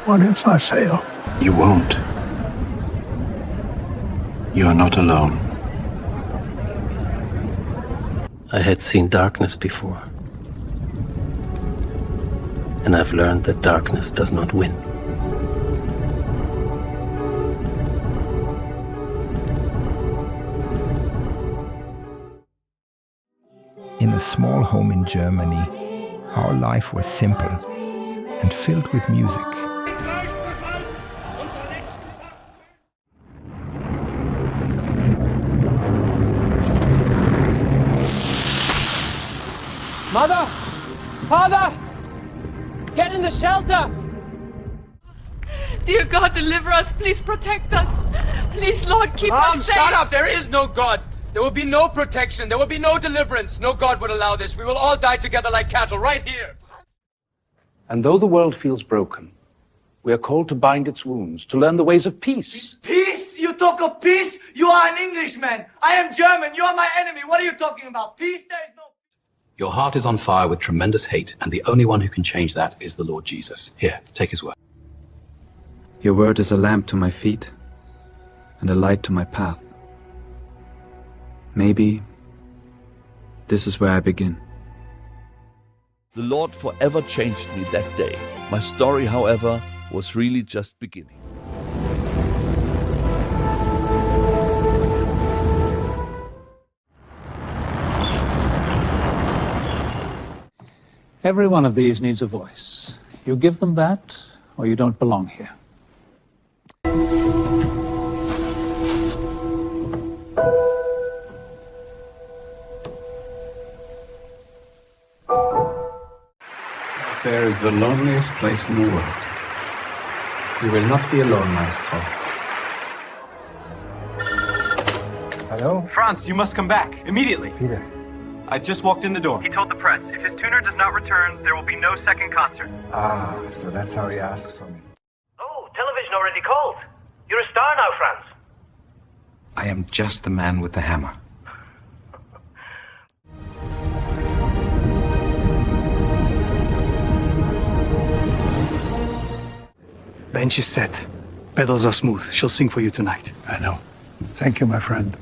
What if I fail? You won't. You are not alone. I had seen darkness before. And I've learned that darkness does not win. In a small home in Germany, our life was simple and filled with music. Mother! Father! Get in the shelter! Dear God, deliver us. Please protect us. Please, Lord, keep us safe. Shut up! There is no God! There will be no protection. There will be no deliverance. No God would allow this. We will all die together like cattle right here. And though the world feels broken, we are called to bind its wounds, to learn the ways of peace. Peace? You talk of peace? You are an Englishman. I am German. You are my enemy. What are you talking about? Peace? There is no... Your heart is on fire with tremendous hate, and the only one who can change that is the Lord Jesus. Here, take his word. Your word is a lamp to my feet and a light to my path. Maybe this is where I begin. The Lord forever changed me that day. My story, however, was really just beginning. Every one of these needs a voice. You give them that, or you don't belong here. There is the loneliest place in the world. You will not be alone, Maestro. Hello? Franz, you must come back, immediately. Peter. I just walked in the door. He told the press, if his tuner does not return, there will be no second concert. Ah, so that's how he asks for me. Oh, television already called. You're a star now, Franz. I am just the man with the hammer. Bench is set. Pedals are smooth. She'll sing for you tonight. I know. Thank you, my friend.